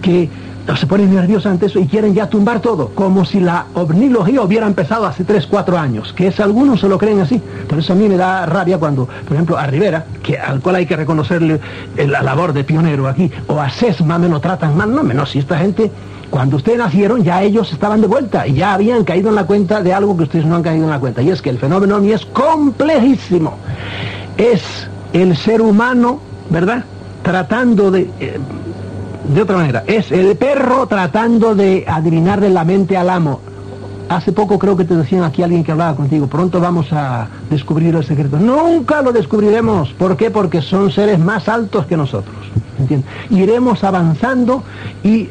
Que se ponen nerviosos ante eso y quieren ya tumbar todo, como si la ovnilogía hubiera empezado hace 3, 4 años, que es algunos se lo creen así. Por eso a mí me da rabia cuando, por ejemplo, a Rivera, al cual hay que reconocerle la labor de pionero aquí, o a Sesma me lo tratan mal, no, si esta gente, cuando ustedes nacieron, ya ellos estaban de vuelta y ya habían caído en la cuenta de algo que ustedes no han caído en la cuenta, y es que el fenómeno ovni es complejísimo. Es el ser humano, ¿verdad?, tratando de otra manera, es el perro tratando de adivinarle la mente al amo. Hace poco creo que te decían aquí alguien que hablaba contigo, pronto vamos a descubrir el secreto. Nunca lo descubriremos. ¿Por qué? Porque son seres más altos que nosotros, ¿entiendes? Iremos avanzando y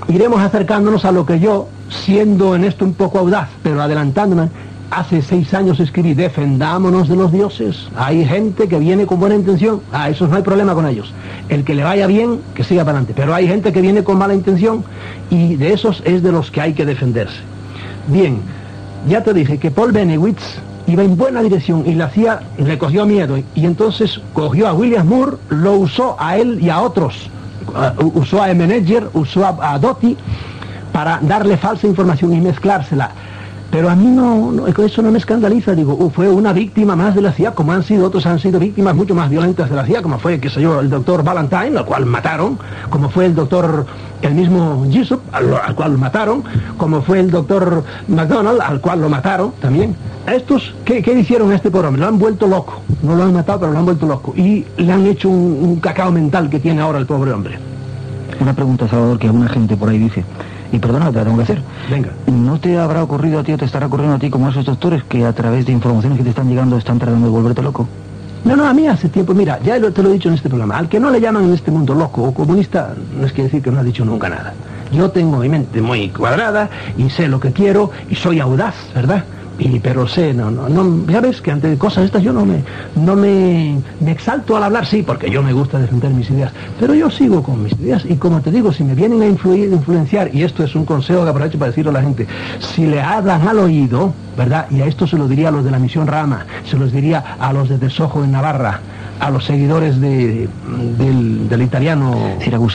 iremos acercándonos a lo que yo, siendo en esto un poco audaz, pero adelantándome, hace 6 años escribí: defendámonos de los dioses. Hay gente que viene con buena intención, a esos no hay problema con ellos. El que le vaya bien, que siga para adelante. Pero hay gente que viene con mala intención, y de esos es de los que hay que defenderse. Bien, ya te dije que Paul Bennewitz iba en buena dirección y le cogió miedo, y entonces cogió a William Moore, lo usó a él y a otros. Usó a Menedger, usó a Doty para darle falsa información y mezclársela. Pero a mí eso no me escandaliza. Digo, fue una víctima más de la CIA, como otros han sido víctimas mucho más violentas de la CIA, como fue, qué sé yo, el doctor Valentine, al cual mataron, como fue el mismo Jessup, al cual mataron, como fue el doctor McDonald, al cual lo mataron también. A estos, ¿qué hicieron a este pobre hombre? Lo han vuelto loco. No lo han matado, pero lo han vuelto loco. Y le han hecho un cacao mental que tiene ahora el pobre hombre. Una pregunta, Salvador, que alguna gente por ahí dice, y perdona, te la tengo que hacer. Venga. ¿No te habrá ocurrido a ti o te estará ocurriendo a ti, como a esos doctores, que a través de informaciones que te están llegando están tratando de volverte loco? No, a mí hace tiempo, mira, ya te lo he dicho en este programa, al que no le llaman en este mundo loco o comunista, no es que decir que no ha dicho nunca nada. Yo tengo mi mente muy cuadrada y sé lo que quiero y soy audaz, ¿verdad? Pero sé, ya ves que ante cosas estas yo no me exalto al hablar, sí, porque yo me gusta defender mis ideas, pero yo sigo con mis ideas, y como te digo, si me vienen a influenciar, y esto es un consejo que aprovecho para decirlo a la gente, si le hablan al oído, ¿verdad? Y a esto se lo diría a los de la Misión Rama, se los diría a los de Desojo en Navarra, a los seguidores del italiano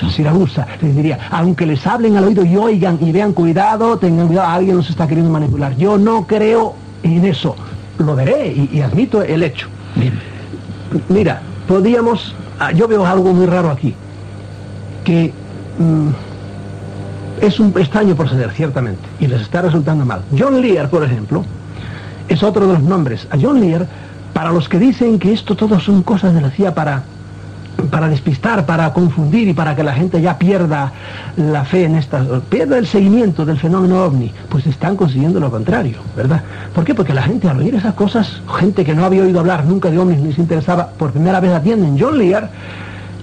Siragusa, les diría, aunque les hablen al oído y oigan y vean, tengan cuidado, alguien nos está queriendo manipular. Yo no creo en eso, lo veré y admito el hecho. Bien. Mira, yo veo algo muy raro aquí, que es un extraño proceder, ciertamente, y les está resultando mal. John Lear, por ejemplo, es otro de los nombres. A John Lear, para los que dicen que esto todo son cosas de la CIA para despistar, para confundir y para que la gente ya pierda la fe en pierda el seguimiento del fenómeno ovni, pues están consiguiendo lo contrario, ¿verdad? ¿Por qué? Porque la gente, al oír esas cosas, gente que no había oído hablar nunca de ovnis ni se interesaba, por primera vez atienden. John Lear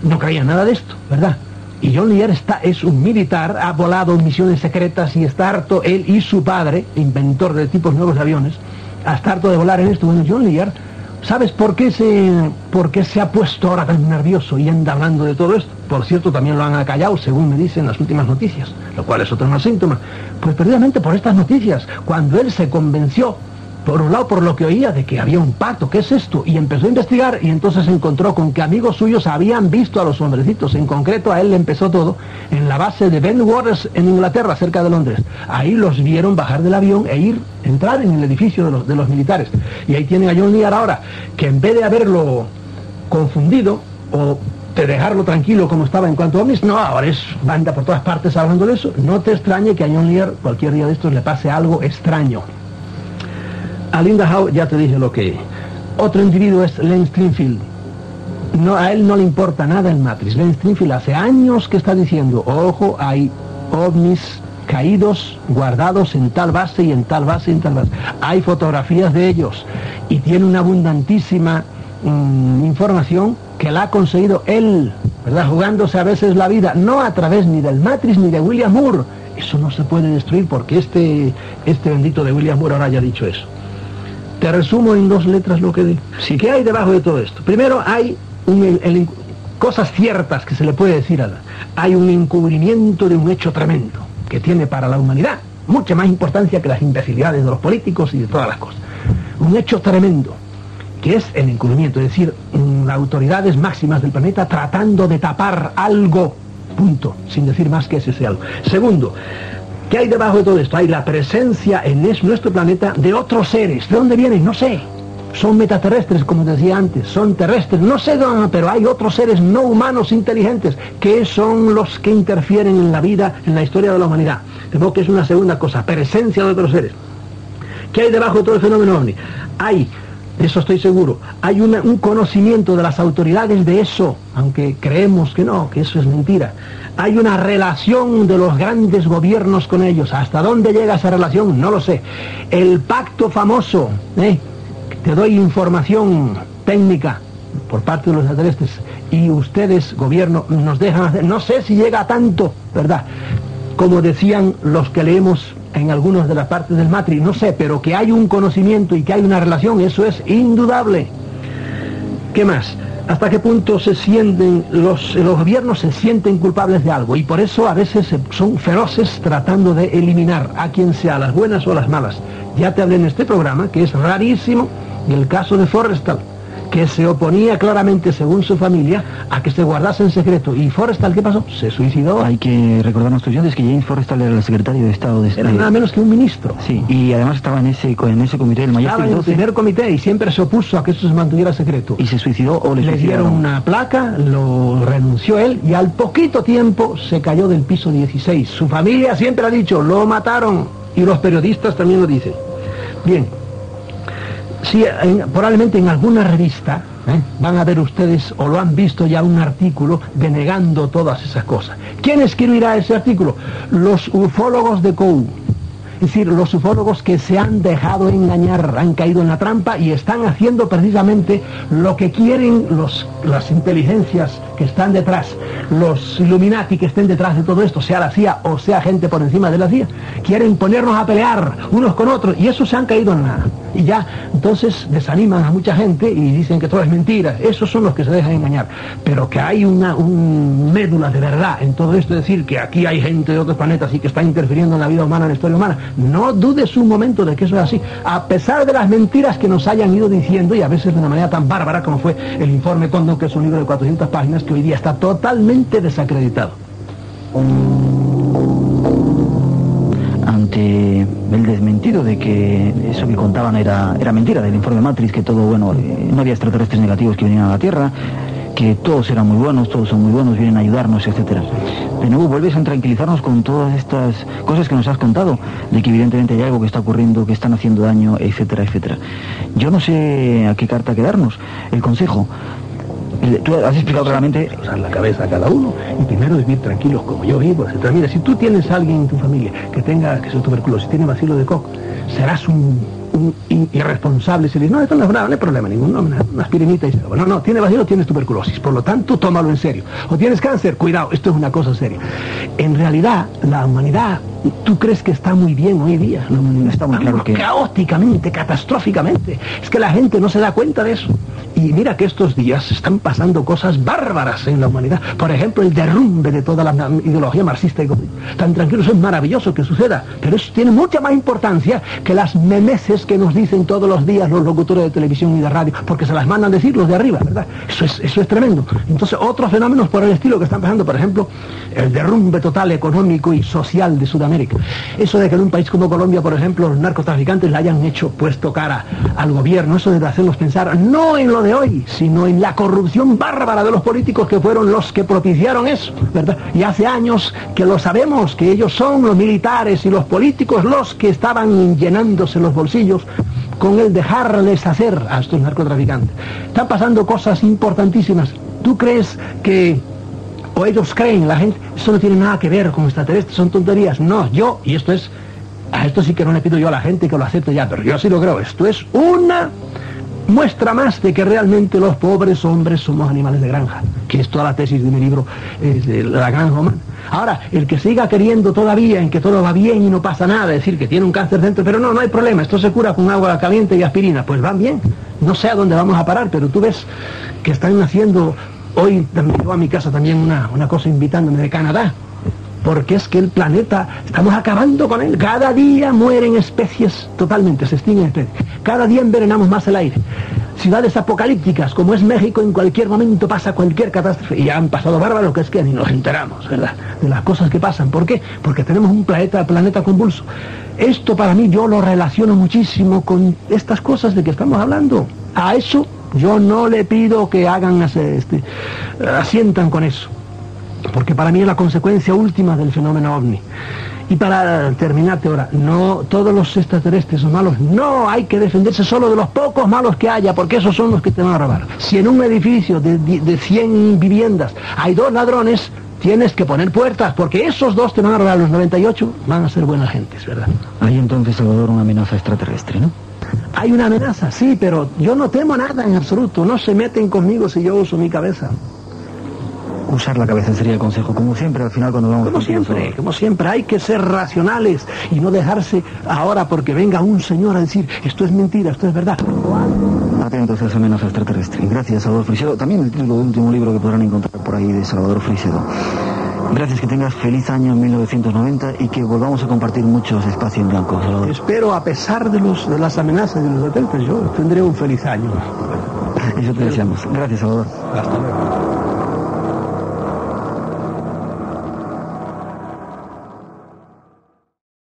no creía nada de esto, ¿verdad? Y John Lear es un militar, ha volado en misiones secretas y está harto, él y su padre, inventor de tipos nuevos de aviones, está harto de volar en esto. Bueno, John Lear, ¿sabes por qué se ha puesto ahora tan nervioso y anda hablando de todo esto? Por cierto, también lo han acallado, según me dicen las últimas noticias, lo cual es otro síntoma. Pues precisamente por estas noticias, cuando él se convenció, por un lado por lo que oía de que había un pacto, ¿qué es esto? Y empezó a investigar, y entonces se encontró con que amigos suyos habían visto a los hombrecitos. En concreto, a él le empezó todo en la base de Bentwaters en Inglaterra, cerca de Londres. Ahí los vieron bajar del avión entrar en el edificio de los militares. Y ahí tienen a John Lear ahora, que en vez de haberlo confundido o de dejarlo tranquilo como estaba en cuanto a ovnis, no, ahora anda por todas partes hablando de eso. No te extrañe que a John Lear cualquier día de estos le pase algo extraño. A Linda Howe ya te dije lo que... Otro individuo es Len Stringfield. A él no le importa nada el Matrix. Len Stringfield hace años que está diciendo, ojo, hay ovnis caídos, guardados en tal base y en tal base y en tal base. Hay fotografías de ellos y tiene una abundantísima información que la ha conseguido él, ¿verdad? Jugándose a veces la vida, no a través ni del Matrix ni de William Moore. Eso no se puede destruir porque este bendito de William Moore ahora ya ha dicho eso. Te resumo en 2 letras lo que digo. Sí, ¿qué hay debajo de todo esto? Primero hay cosas ciertas que se le puede decir hay un encubrimiento de un hecho tremendo que tiene para la humanidad mucha más importancia que las imbecilidades de los políticos y de todas las cosas. Un hecho tremendo, que es el encubrimiento, es decir, las autoridades máximas del planeta tratando de tapar algo, punto, sin decir más que ese sea algo. Segundo, ¿qué hay debajo de todo esto? Hay la presencia en nuestro planeta de otros seres. ¿De dónde vienen? No sé. Son metaterrestres, como decía antes, son terrestres, no sé dónde, pero hay otros seres no humanos inteligentes que son los que interfieren en la vida, en la historia de la humanidad. De modo que es una segunda cosa, presencia de otros seres. ¿Qué hay debajo de todo el fenómeno ovni? Hay, de eso estoy seguro, hay un conocimiento de las autoridades de eso, aunque creemos que no, que eso es mentira. Hay una relación de los grandes gobiernos con ellos. ¿Hasta dónde llega esa relación? No lo sé. El pacto famoso, te doy información técnica por parte de los extraterrestres y ustedes, gobierno, nos dejan hacer, no sé si llega a tanto, ¿verdad? Como decían los que leemos en algunas de las partes del Matrix, no sé, pero que hay un conocimiento y que hay una relación, eso es indudable. ¿Qué más? ¿Hasta qué punto se sienten, los gobiernos se sienten culpables de algo? Y por eso a veces son feroces tratando de eliminar a quien sea, las buenas o las malas. Ya te hablé en este programa que es rarísimo el caso de Forrestal, que se oponía claramente, según su familia, a que se guardase en secreto. ¿Y Forrestal qué pasó? Se suicidó. Hay que recordar a nuestros oyentes que James Forrestal era el secretario de Estado de Era nada menos que un ministro. Sí, y además estaba en ese comité del Majestic 12. Estaba en el primer comité y siempre se opuso a que eso se mantuviera secreto. ¿Y se suicidó o le dieron una placa, lo renunció él y al poquito tiempo se cayó del piso 16. Su familia siempre ha dicho, lo mataron, y los periodistas también lo dicen. Bien. Sí, probablemente en alguna revista van a ver ustedes, o lo han visto ya, un artículo denegando todas esas cosas. ¿Quién escribirá ese artículo? Los ufólogos de COU. Es decir, los ufólogos que se han dejado engañar, han caído en la trampa y están haciendo precisamente lo que quieren las inteligencias que están detrás, los Illuminati que estén detrás de todo esto, sea la CIA o sea gente por encima de la CIA. Quieren ponernos a pelear unos con otros y esos se han caído en nada. Y ya, entonces desaniman a mucha gente y dicen que todo es mentira. Esos son los que se dejan engañar. Pero que hay una médula de verdad en todo esto, es decir, que aquí hay gente de otros planetas y que está interfiriendo en la vida humana, en la historia humana. No dudes un momento de que eso es así, a pesar de las mentiras que nos hayan ido diciendo, y a veces de una manera tan bárbara como fue el informe Condon, que es un libro de 400 páginas que hoy día está totalmente desacreditado. Ante el desmentido de que eso que contaban era mentira, del informe Matrix, que todo, no había extraterrestres negativos que venían a la Tierra, que todos eran muy buenos, todos son muy buenos, vienen a ayudarnos, etcétera. De nuevo vuelves a tranquilizarnos con todas estas cosas que nos has contado, de que evidentemente hay algo que está ocurriendo, que están haciendo daño, etcétera, etcétera. Yo no sé a qué carta quedarnos. El consejo, tú has explicado claramente... Usar la cabeza a cada uno y primero vivir tranquilos como yo vivo, etcétera. Mira, si tú tienes a alguien en tu familia que tenga tuberculosis, tiene bacilo de Koch, serás un irresponsable. Si le dices, no, esto no es nada, no hay problema ninguno, una aspirinita y se acabó. No, tiene bacilo, tienes tuberculosis, por lo tanto, tómalo en serio. O tienes cáncer, cuidado, esto es una cosa seria. En realidad, la humanidad, ¿tú crees que está muy bien hoy día? No, está muy claro que... Caóticamente, catastróficamente. Es que la gente no se da cuenta de eso. Y mira que estos días están pasando cosas bárbaras en la humanidad. Por ejemplo, el derrumbe de toda la ideología marxista y comunista. Tan tranquilos, es maravilloso que suceda, pero eso tiene mucha más importancia que las memeces que nos dicen todos los días los locutores de televisión y de radio, porque se las mandan decir los de arriba, ¿verdad? Eso es tremendo. Entonces, otros fenómenos por el estilo que están pasando, por ejemplo, el derrumbe total económico y social de Sudamérica. Eso de que en un país como Colombia, por ejemplo, los narcotraficantes le hayan puesto cara al gobierno, eso debe hacernos pensar no en lo de hoy, sino en la corrupción bárbara de los políticos que fueron los que propiciaron eso, ¿verdad? Y hace años que lo sabemos, que ellos son los militares y los políticos los que estaban llenándose los bolsillos con el dejarles hacer a estos narcotraficantes. Están pasando cosas importantísimas. ¿Tú crees que, o ellos creen, la gente, eso no tiene nada que ver con extraterrestres, son tonterías? No, yo, y esto sí que no le pido yo a la gente que lo acepte ya, pero yo sí lo creo, esto es una muestra más de que realmente los pobres hombres somos animales de granja, que es toda la tesis de mi libro, de la granja humana. Ahora, el que siga queriendo todavía en que todo va bien y no pasa nada, es decir, que tiene un cáncer dentro, pero no hay problema, esto se cura con agua caliente y aspirina, pues van bien. No sé a dónde vamos a parar, pero tú ves que están haciendo Hoy me llegó a mi casa también una cosa invitándome de Canadá, porque es que el planeta, estamos acabando con él. Cada día mueren especies totalmente, se extinguen especies. Cada día envenenamos más el aire. Ciudades apocalípticas, como es México, en cualquier momento pasa cualquier catástrofe. Y ya han pasado bárbaros que es que ni nos enteramos, ¿verdad?, de las cosas que pasan. ¿Por qué? Porque tenemos un planeta convulso. Esto para mí yo lo relaciono muchísimo con estas cosas de que estamos hablando. A eso yo no le pido que hagan, asientan con eso, porque para mí es la consecuencia última del fenómeno ovni. Y para terminarte ahora, no todos los extraterrestres son malos, no, hay que defenderse solo de los pocos malos que haya, porque esos son los que te van a robar. Si en un edificio de 100 viviendas hay 2 ladrones, tienes que poner puertas, porque esos 2 te van a robar, los 98 van a ser buenas gentes, ¿verdad? Hay entonces, Salvador, una amenaza extraterrestre, ¿no? Hay una amenaza, sí, pero yo no temo nada en absoluto, no se meten conmigo si yo uso mi cabeza. Usar la cabeza sería el consejo, como siempre, al final cuando vamos... Como siempre, hay que ser racionales y no dejarse ahora porque venga un señor a decir esto es mentira, esto es verdad. Atentos a esa amenaza extraterrestre. Gracias, Salvador Freixedo. También el título del último libro que podrán encontrar por ahí de Salvador Freixedo. Gracias, que tengas feliz año 1990 y que volvamos a compartir muchos espacios en blanco, Salvador. Espero, a pesar de las amenazas de los satélites, yo tendré un feliz año. Eso te deseamos. Gracias, Salvador. Hasta luego.